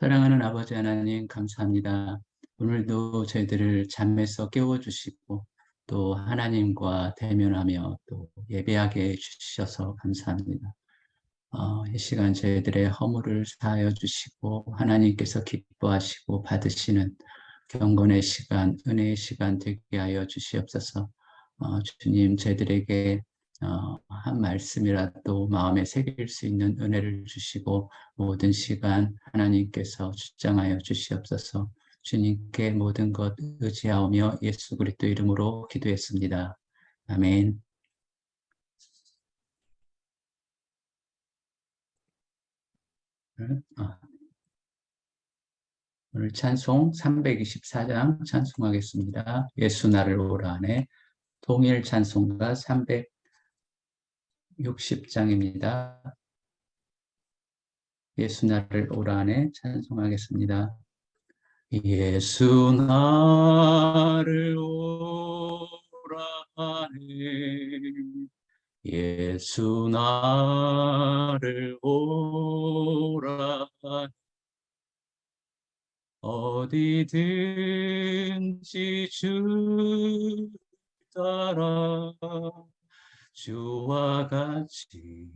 사랑하는 아버지 하나님, 감사합니다. 오늘도 저희들을 잠에서 깨워주시고, 또 하나님과 대면하며 또 예배하게 해주셔서 감사합니다. 이 시간 저희들의 허물을 사하여 주시고, 하나님께서 기뻐하시고 받으시는 경건의 시간, 은혜의 시간 되게 하여 주시옵소서. 주님, 저희들에게 한 말씀이라도 마음에 새길 수 있는 은혜를 주시고, 모든 시간 하나님께서 주장하여 주시옵소서. 주님께 모든 것 의지하오며 예수 그리스도 이름으로 기도했습니다. 아멘. 어, 오늘 찬송 324장 찬송하겠습니다. 예수 나를 오라 하네. 통일 찬송가 360장입니다. 예수 나를 오라 하네 찬송하겠습니다. 예수 나를 오라 하네. 예수 나를 오라 하네. 어디든지 주 따라 주와 같이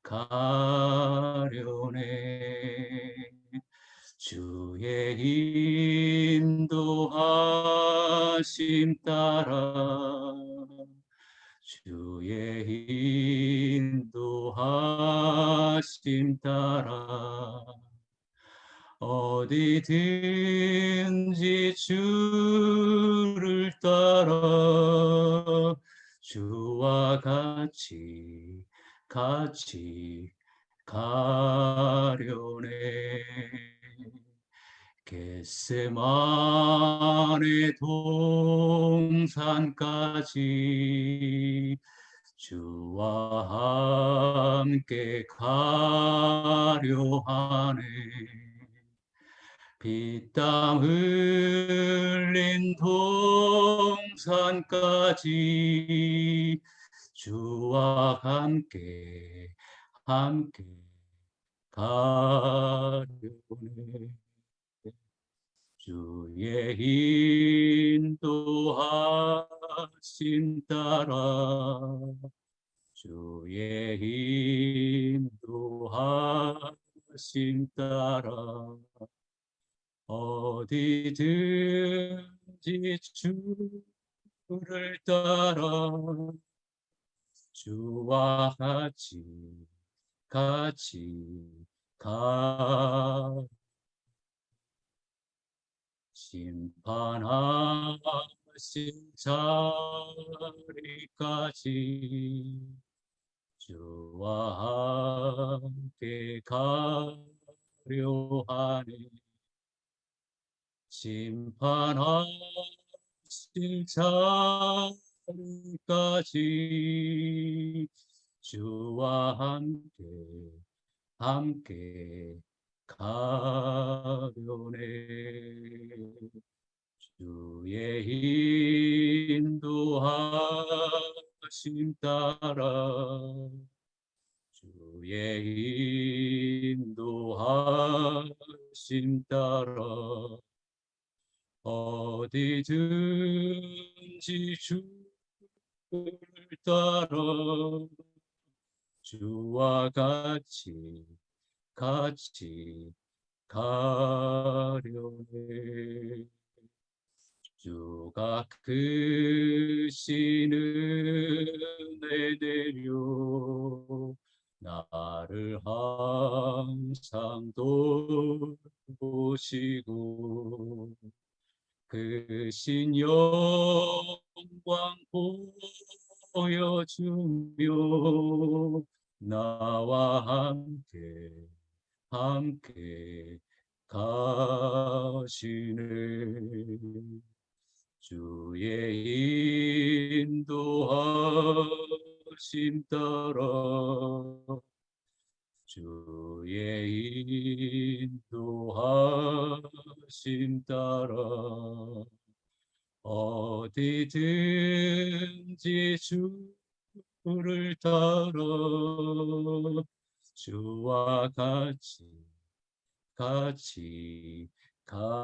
가려네. 주의 인도하심 따라 주의 인도하심 따라 어디든지 주를 따라 주와 같이 가려네. 겟세마네 동산까지 주와 함께 가려 하네. 피땀 흘린 동산까지 주와 함께 가려네. 주의 인도하심 따라 주의 인도하심 따라 어디든지 주를 따라 주와 같이 가 심판하신 자리까지 주와 함께 가려 하네. 심판하실 자리까지 주와 함께 가려네. 주의 인도하심 따라 주의 인도하심 따라 어디든지 주를 따라 주와 같이 가려네. 주가 크신 은혜 내려 나를 항상 돌보시고 크신 영광 보여주며 나와 함께 가시네. 주의 인도하심 따라 주의 인도하심 따라 어디든지 주를 따라 주와 같이 가려네.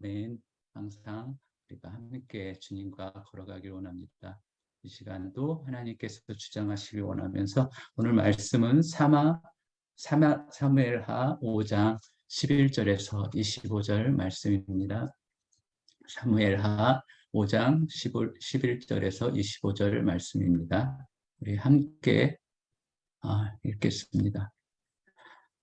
아멘. 항상 우리가 함께 주님과 걸어가길 원합니다. 이 시간도 하나님께서 주장하시길 원하면서 오늘 말씀은 사무엘하 5장 11절에서 25절 말씀입니다. 사무엘하 5장 11절에서 25절 말씀입니다. 우리 함께 읽겠습니다.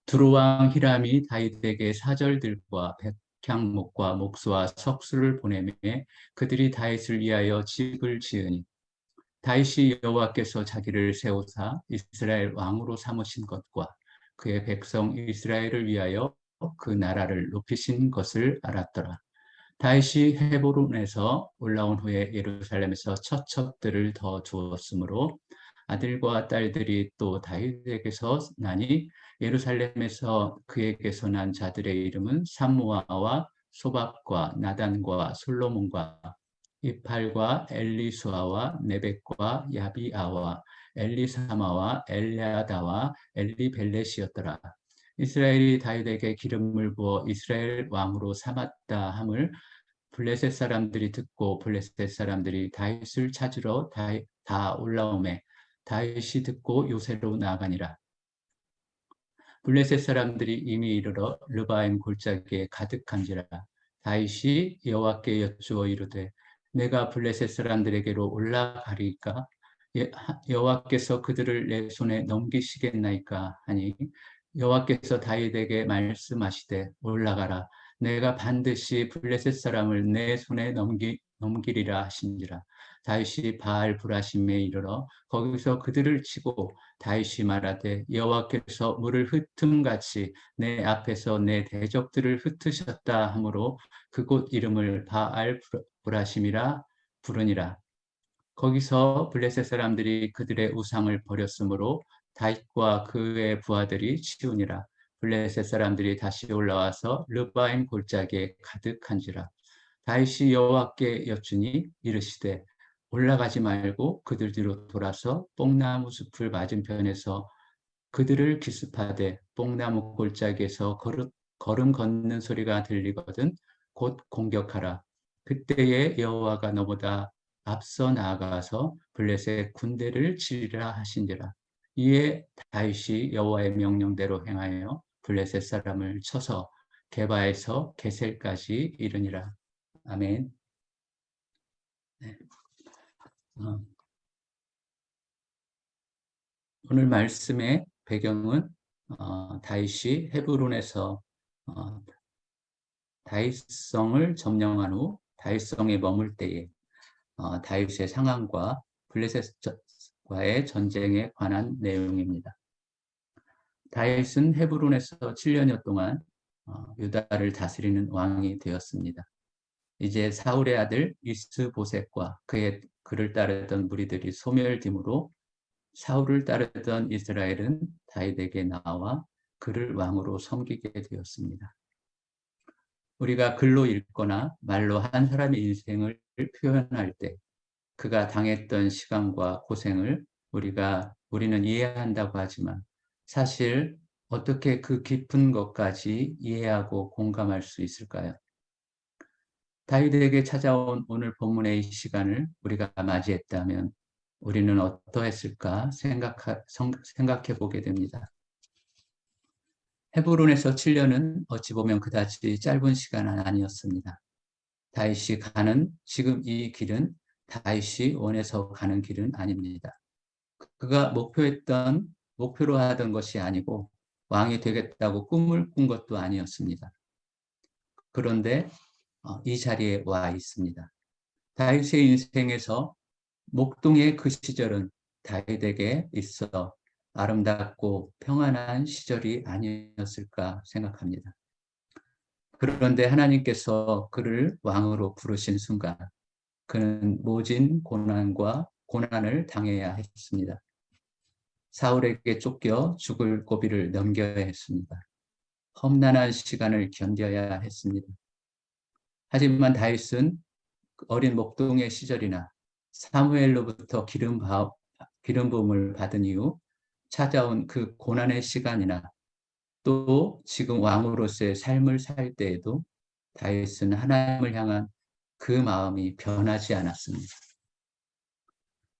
두루왕 히람이 다윗에게 사절들과 백향목과 목수와 석수를 보내매 그들이 다윗을 위하여 집을 지으니 다윗이 여호와께서 자기를 세우사 이스라엘 왕으로 삼으신 것과 그의 백성 이스라엘을 위하여 그 나라를 높이신 것을 알았더라. 다윗이 헤브론에서 올라온 후에 예루살렘에서 처첩들을 더 주었으므로 아들과 딸들이 또 다윗에게서 나니 예루살렘에서 그에게서 난 자들의 이름은 삼무아와 소밥과 나단과 솔로몬과 이팔과 엘리수아와 네벡과 야비아와 엘리사마와 엘리아다와 엘리벨렛이었더라. 이스라엘이 다윗에게 기름을 부어 이스라엘 왕으로 삼았다 함을 블레셋 사람들이 듣고 블레셋 사람들이 다윗을 찾으러 다 올라오매 다윗이 듣고 요새로 나아가니라. 블레셋 사람들이 이미 이르러 르바임 골짜기에 가득한지라. 다윗이 여호와께 여쭈어 이르되 내가 블레셋 사람들에게로 올라가리까? 여호와께서 그들을 내 손에 넘기시겠나이까 하니 여호와께서 다윗에게 말씀하시되 올라가라. 내가 반드시 블레셋 사람을 내 손에 넘기리라 하신지라. 다윗이 바알 브라심에 이르러 거기서 그들을 치고 다윗이 말하되 여호와께서 물을 흩음같이 내 앞에서 내 대적들을 흩으셨다 하므로 그곳 이름을 바알 브라심이라 부르니라. 거기서 블레셋 사람들이 그들의 우상을 버렸으므로 다윗과 그의 부하들이 치우니라. 블레셋 사람들이 다시 올라와서 르바임 골짜기에 가득한지라. 다윗이 여호와께 여쭈니 이르시되 올라가지 말고 그들 뒤로 돌아서 뽕나무 숲을 맞은편에서 그들을 기습하되 뽕나무 골짜기에서 걸음 걷는 소리가 들리거든 곧 공격하라. 그때에 여호와가 너보다 앞서 나아가서 블레셋 군대를 치리라 하신지라. 이에 다윗이 여호와의 명령대로 행하여 블레셋 사람을 쳐서 게바에서 게셀까지 이르니라. 아멘. 네. 오늘 말씀의 배경은 다윗이 헤브론에서 다윗성을 점령한 후 다윗성에 머물 때에 다윗의 상황과 블레셋과의 전쟁에 관한 내용입니다. 다윗은 헤브론에서 7년여 동안 유다를 다스리는 왕이 되었습니다. 이제 사울의 아들 이스보셋과 그를 따르던 무리들이 소멸됨으로 사울을 따르던 이스라엘은 다윗에게 나와 그를 왕으로 섬기게 되었습니다. 우리가 글로 읽거나 말로 한 사람의 인생을 표현할 때 그가 당했던 시간과 고생을 우리는 이해한다고 하지만 사실 어떻게 그 깊은 것까지 이해하고 공감할 수 있을까요? 다윗에게 찾아온 오늘 본문의 이 시간을 우리가 맞이했다면 우리는 어떠했을까 생각해 보게 됩니다. 헤브론에서 7년은 어찌 보면 그다지 짧은 시간은 아니었습니다. 다윗이 가는 지금 이 길은 다윗이 원해서 가는 길은 아닙니다. 그가 목표로 하던 것이 아니고 왕이 되겠다고 꿈을 꾼 것도 아니었습니다. 그런데 이 자리에 와 있습니다. 다윗의 인생에서 목동의 그 시절은 다윗에게 있어 아름답고 평안한 시절이 아니었을까 생각합니다. 그런데 하나님께서 그를 왕으로 부르신 순간 그는 모진 고난을 당해야 했습니다. 사울에게 쫓겨 죽을 고비를 넘겨야 했습니다. 험난한 시간을 견뎌야 했습니다. 하지만 다윗은 어린 목동의 시절이나 사무엘로부터 기름 기름 부음을 받은 이후 찾아온 그 고난의 시간이나 또 지금 왕으로서의 삶을 살 때에도 다윗은 하나님을 향한 그 마음이 변하지 않았습니다.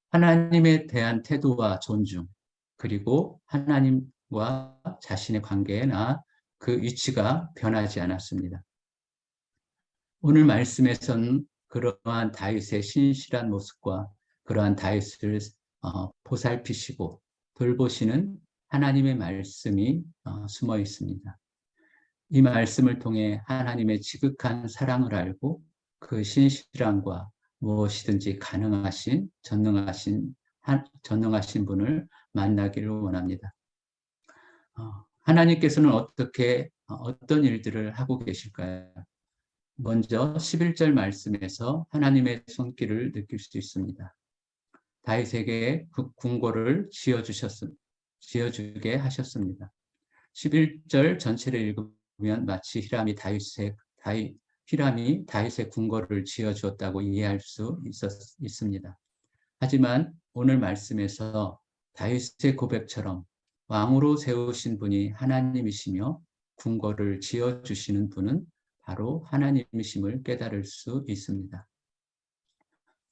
하나님에 대한 태도와 존중, 그리고 하나님과 자신의 관계나 그 위치가 변하지 않았습니다. 오늘 말씀에서는 그러한 다윗의 신실한 모습과 그러한 다윗을 보살피시고 돌보시는 하나님의 말씀이 숨어 있습니다. 이 말씀을 통해 하나님의 지극한 사랑을 알고 그 신실함과 무엇이든지 가능하신, 전능하신 분을 만나기를 원합니다. 하나님께서는 어떤 일들을 하고 계실까요? 먼저 11절 말씀에서 하나님의 손길을 느낄 수 있습니다. 다윗에게 그 궁궐을 지어주게 하셨습니다. 11절 전체를 읽으면 마치 히람이 다윗의 궁궐을 지어주었다고 이해할 수 있습니다. 하지만 오늘 말씀에서 다윗의 고백처럼 왕으로 세우신 분이 하나님이시며 궁궐을 지어주시는 분은 바로 하나님이심을 깨달을 수 있습니다.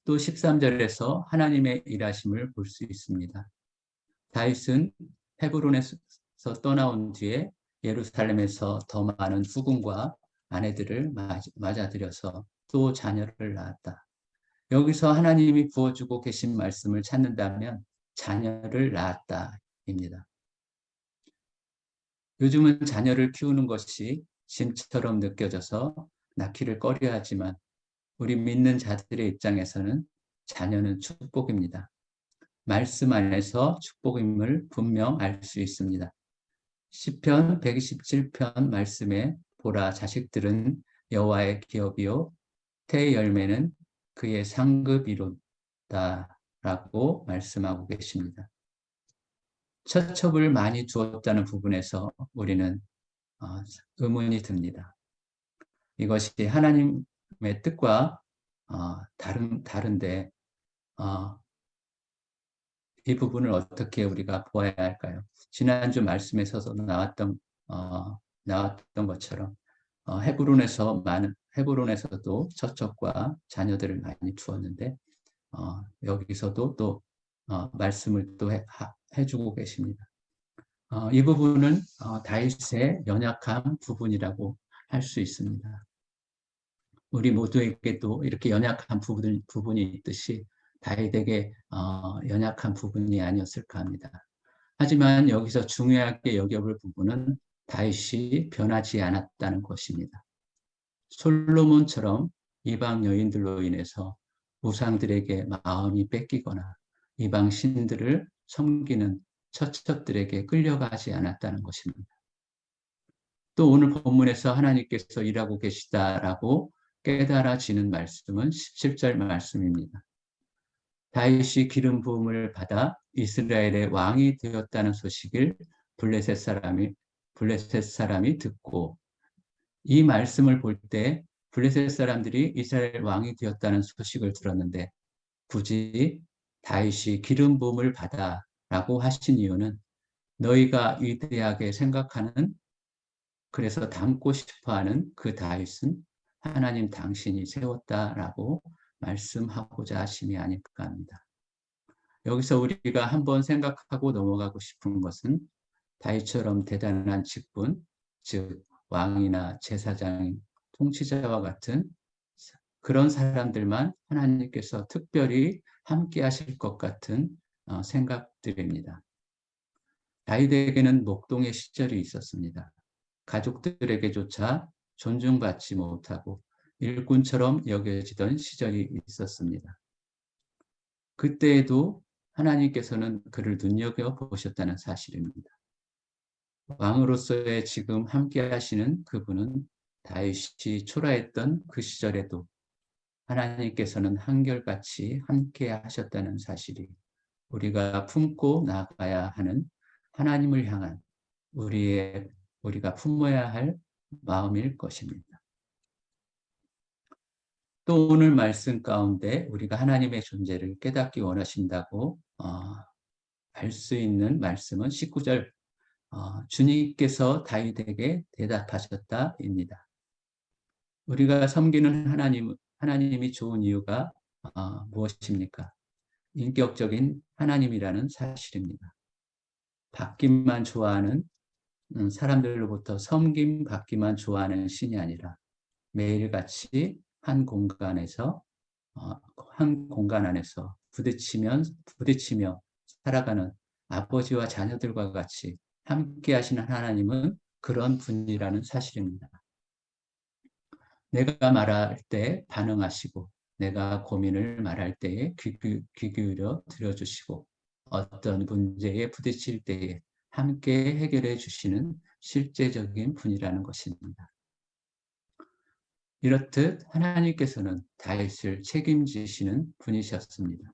또 13절에서 하나님의 일하심을 볼 수 있습니다. 다윗은 헤브론에서 떠나온 뒤에 예루살렘에서 더 많은 후궁과 아내들을 맞아들여서 또 자녀를 낳았다. 여기서 하나님이 부어주고 계신 말씀을 찾는다면 자녀를 낳았다입니다. 요즘은 자녀를 키우는 것이 짐처럼 느껴져서 낳기를 꺼려하지만 우리 믿는 자들의 입장에서는 자녀는 축복입니다. 말씀 안에서 축복임을 분명 알 수 있습니다. 시편 127편 말씀에 보라 자식들은 여호와의 기업이요 태의 열매는 그의 상급이로다라고 말씀하고 계십니다. 처첩을 많이 두었다는 부분에서 우리는 의문이 듭니다. 이것이 하나님의 뜻과 다른데 이 부분을 어떻게 우리가 보아야 할까요? 지난주 말씀에서 나왔던 것처럼 헤브론에서도 처첩과 자녀들을 많이 두었는데 여기서도 또 말씀을 또 해주고 계십니다. 이 부분은 다윗의 연약한 부분이라고 할 수 있습니다. 우리 모두에게도 이렇게 연약한 부분이 있듯이 다윗에게 연약한 부분이 아니었을까 합니다. 하지만 여기서 중요하게 여겨볼 부분은 다윗이 변하지 않았다는 것입니다. 솔로몬처럼 이방 여인들로 인해서 우상들에게 마음이 뺏기거나 이방 신들을 섬기는 처첩들에게 끌려가지 않았다는 것입니다. 또 오늘 본문에서 하나님께서 일하고 계시다라고 깨달아지는 말씀은 17절 말씀입니다. 다윗이 기름 부음을 받아 이스라엘의 왕이 되었다는 소식을 블레셋 사람이 듣고, 이 말씀을 볼 때 블레셋 사람들이 이스라엘 왕이 되었다는 소식을 들었는데 굳이 다윗이 기름 부음을 받아라고 하신 이유는 너희가 위대하게 생각하는, 그래서 닮고 싶어하는 그 다윗은 하나님 당신이 세웠다라고 말씀하고자 하심이 아닐까 합니다. 여기서 우리가 한번 생각하고 넘어가고 싶은 것은 다윗처럼 대단한 직분, 즉 왕이나 제사장, 통치자와 같은 그런 사람들만 하나님께서 특별히 함께 하실 것 같은 생각들입니다. 다윗에게는 목동의 시절이 있었습니다. 가족들에게조차 존중받지 못하고 일꾼처럼 여겨지던 시절이 있었습니다. 그때에도 하나님께서는 그를 눈여겨보셨다는 사실입니다. 왕으로서의 지금 함께 하시는 그분은 다윗이 초라했던 그 시절에도 하나님께서는 한결같이 함께 하셨다는 사실이 우리가 품고 나가야 하는 하나님을 향한 우리가 품어야 할 마음일 것입니다. 또 오늘 말씀 가운데 우리가 하나님의 존재를 깨닫기 원하신다고 알 수 있는 말씀은 19절 주님께서 다윗에게 대답하셨다입니다. 우리가 섬기는 하나님이 좋은 이유가 무엇입니까? 인격적인 하나님이라는 사실입니다. 받기만 좋아하는 사람들로부터 섬김 받기만 좋아하는 신이 아니라 매일같이 한 공간 안에서 부딪히며 살아가는 아버지와 자녀들과 같이 함께 하시는 하나님은 그런 분이라는 사실입니다. 내가 말할 때 반응하시고 내가 고민을 말할 때에 귀 기울여 들어주시고 어떤 문제에 부딪힐 때에 함께 해결해 주시는 실제적인 분이라는 것입니다. 이렇듯 하나님께서는 다윗을 책임지시는 분이셨습니다.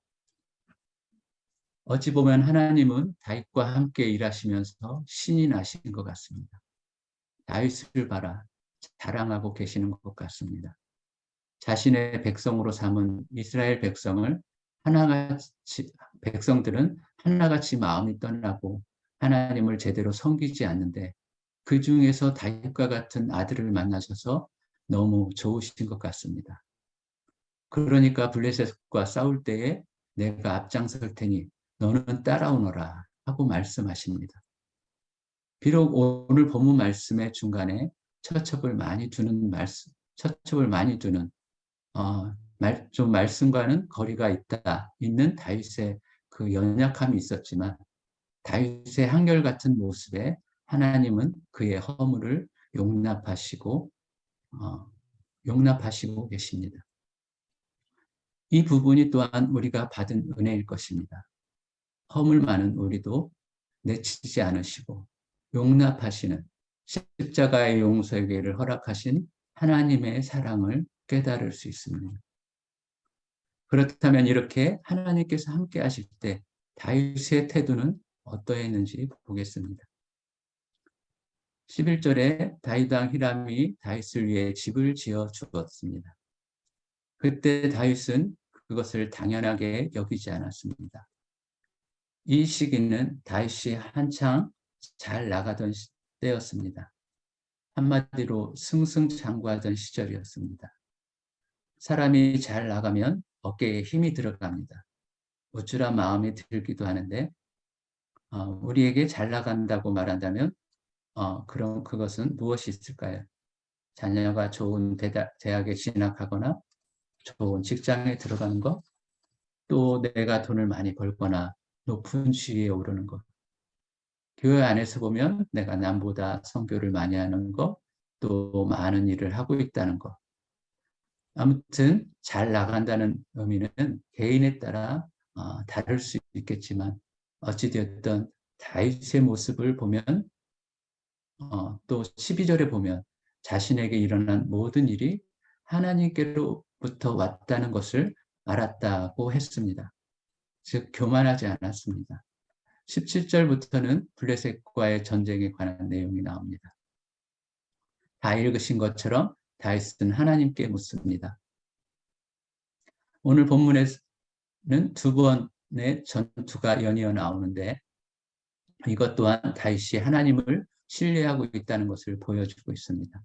어찌 보면 하나님은 다윗과 함께 일하시면서 신이 나신 것 같습니다. 다윗을 바라 자랑하고 계시는 것 같습니다. 자신의 백성으로 삼은 이스라엘 백성들은 하나같이 마음이 떠나고 하나님을 제대로 섬기지 않는데 그 중에서 다윗과 같은 아들을 만나셔서 너무 좋으신 것 같습니다. 그러니까 블레셋과 싸울 때에 내가 앞장설 테니 너는 따라오너라 하고 말씀하십니다. 비록 오늘 본문 말씀의 중간에 첩첩을 많이 두는 좀 말씀과는 거리가 있는 다윗의 그 연약함이 있었지만 다윗의 한결같은 모습에 하나님은 그의 허물을 어, 용납하시고 계십니다. 이 부분이 또한 우리가 받은 은혜일 것입니다. 허물 많은 우리도 내치지 않으시고 용납하시는 십자가의 용서를 허락하신 하나님의 사랑을 깨달을 수 있습니다. 그렇다면 이렇게 하나님께서 함께 하실 때 다윗의 태도는 어떠했는지 보겠습니다. 11절에 다윗 왕 히람이 다윗을 위해 집을 지어 주었습니다. 그때 다윗은 그것을 당연하게 여기지 않았습니다. 이 시기는 다윗이 한창 잘 나가던 때였습니다. 한마디로 승승장구하던 시절이었습니다. 사람이 잘 나가면 어깨에 힘이 들어갑니다. 우쭐한 마음이 들기도 하는데 우리에게 잘 나간다고 말한다면 그럼 그것은 무엇이 있을까요? 자녀가 좋은 대학에 진학하거나 좋은 직장에 들어가는 것, 또 내가 돈을 많이 벌거나 높은 지위에 오르는 것. 교회 안에서 보면 내가 남보다 선교를 많이 하는 것, 또 많은 일을 하고 있다는 것. 아무튼 잘 나간다는 의미는 개인에 따라 다를 수 있겠지만 어찌되었든 다윗의 모습을 보면 또 12절에 보면 자신에게 일어난 모든 일이 하나님께로부터 왔다는 것을 알았다고 했습니다. 즉 교만하지 않았습니다. 17절부터는 블레셋과의 전쟁에 관한 내용이 나옵니다. 다 읽으신 것처럼 다윗은 하나님께 묻습니다. 오늘 본문에는 두 번의 전투가 연이어 나오는데 이것 또한 다윗이 하나님을 신뢰하고 있다는 것을 보여주고 있습니다.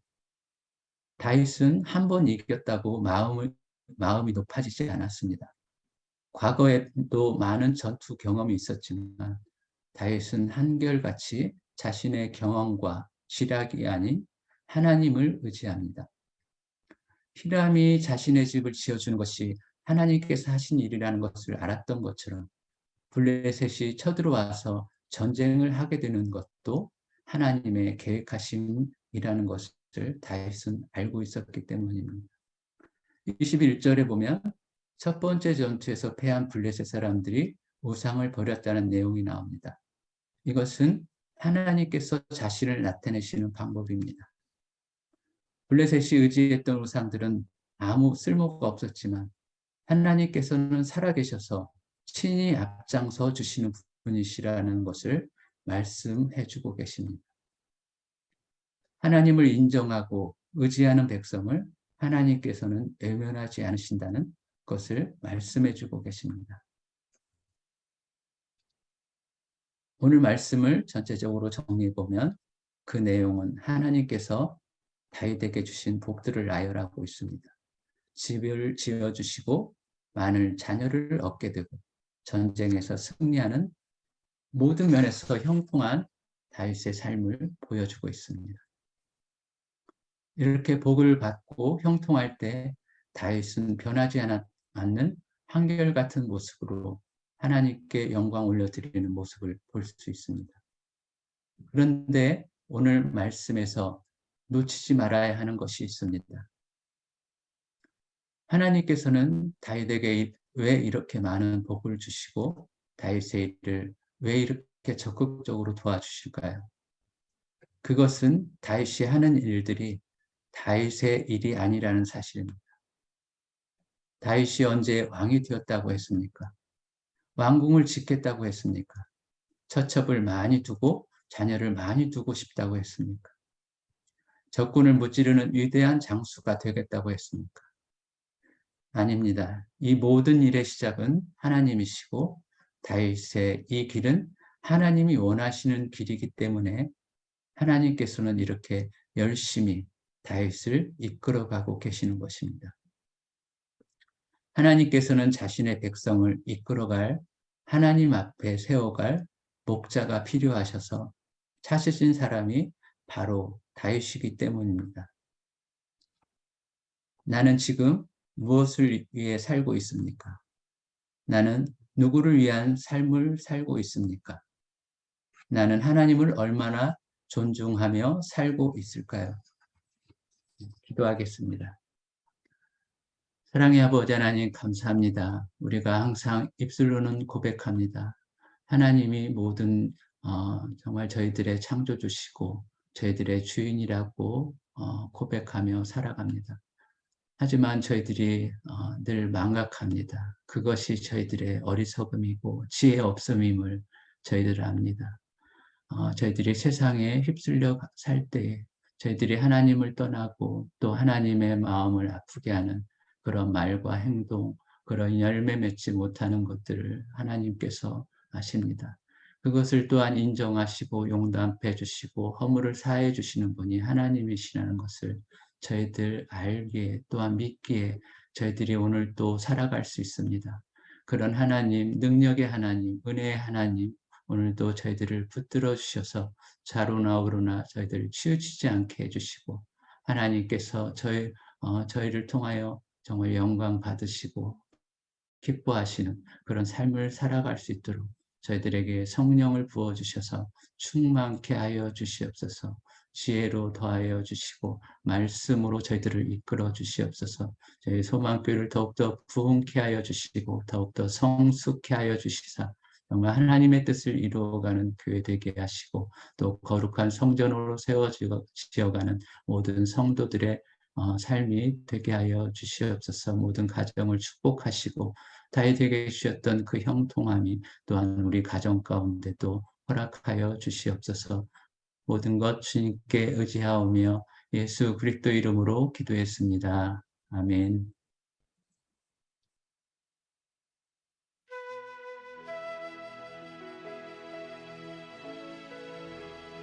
다윗은 한 번 이겼다고 마음이 높아지지 않았습니다. 과거에도 많은 전투 경험이 있었지만 다윗은 한결같이 자신의 경험과 지략이 아닌 하나님을 의지합니다. 히람이 자신의 집을 지어주는 것이 하나님께서 하신 일이라는 것을 알았던 것처럼 블레셋이 쳐들어와서 전쟁을 하게 되는 것도 하나님의 계획하심이라는 것을 다윗은 알고 있었기 때문입니다. 21절에 보면 첫 번째 전투에서 패한 블레셋 사람들이 우상을 버렸다는 내용이 나옵니다. 이것은 하나님께서 자신을 나타내시는 방법입니다. 블레셋이 의지했던 우상들은 아무 쓸모가 없었지만 하나님께서는 살아계셔서 친히 앞장서 주시는 분이시라는 것을 말씀해 주고 계십니다. 하나님을 인정하고 의지하는 백성을 하나님께서는 외면하지 않으신다는 것을 말씀해 주고 계십니다. 오늘 말씀을 전체적으로 정리해 보면 그 내용은 하나님께서 다윗에게 주신 복들을 나열하고 있습니다. 집을 지어주시고 많은 자녀를 얻게 되고 전쟁에서 승리하는 모든 면에서 형통한 다윗의 삶을 보여주고 있습니다. 이렇게 복을 받고 형통할 때 다윗은 변하지 않는 한결같은 모습으로 하나님께 영광 올려드리는 모습을 볼 수 있습니다. 그런데 오늘 말씀에서 놓치지 말아야 하는 것이 있습니다. 하나님께서는 다윗에게 왜 이렇게 많은 복을 주시고 다윗의 일을 왜 이렇게 적극적으로 도와주실까요? 그것은 다윗이 하는 일들이 다윗의 일이 아니라는 사실입니다. 다윗이 언제 왕이 되었다고 했습니까? 왕궁을 짓겠다고 했습니까? 처첩을 많이 두고 자녀를 많이 두고 싶다고 했습니까? 적군을 무찌르는 위대한 장수가 되겠다고 했습니까? 아닙니다. 이 모든 일의 시작은 하나님이시고 다윗의 이 길은 하나님이 원하시는 길이기 때문에 하나님께서는 이렇게 열심히 다윗을 이끌어가고 계시는 것입니다. 하나님께서는 자신의 백성을 이끌어갈 하나님 앞에 세워갈 목자가 필요하셔서 찾으신 사람이 바로 다윗이기 때문입니다. 나는 지금 무엇을 위해 살고 있습니까? 나는 누구를 위한 삶을 살고 있습니까? 나는 하나님을 얼마나 존중하며 살고 있을까요? 기도하겠습니다. 사랑의 아버지 하나님 감사합니다. 우리가 항상 입술로는 고백합니다. 하나님이 모든 정말 저희들의 창조주시고 저희들의 주인이라고 고백하며 살아갑니다. 하지만 저희들이 늘 망각합니다. 그것이 저희들의 어리석음이고 지혜 없음임을 저희들 압니다. 저희들이 세상에 휩쓸려 살 때에 저희들이 하나님을 떠나고 또 하나님의 마음을 아프게 하는 그런 말과 행동, 그런 열매 맺지 못하는 것들을 하나님께서 아십니다. 그것을 또한 인정하시고 용납해 주시고 허물을 사해 주시는 분이 하나님이시라는 것을 저희들 알기에 또한 믿기에 저희들이 오늘 또 살아갈 수 있습니다. 그런 하나님, 능력의 하나님, 은혜의 하나님, 오늘도 저희들을 붙들어 주셔서 좌로나 우로나 저희들을 치우치지 않게 해주시고 하나님께서 저희를 통하여 정말 영광 받으시고 기뻐하시는 그런 삶을 살아갈 수 있도록 저희들에게 성령을 부어주셔서 충만케 하여 주시옵소서. 지혜로 더하여 주시고 말씀으로 저희들을 이끌어 주시옵소서. 저희 소망교회를 더욱더 부흥케 하여 주시고 더욱더 성숙케 하여 주시사 정말 하나님의 뜻을 이루어가는 교회 되게 하시고 또 거룩한 성전으로 세워지어가는 모든 성도들의 삶이 되게 하여 주시옵소서. 모든 가정을 축복하시고 다윗에게 주셨던 그 형통함이 또한 우리 가정 가운데도 허락하여 주시옵소서. 모든 것 주님께 의지하오며 예수 그리스도 이름으로 기도했습니다. 아멘.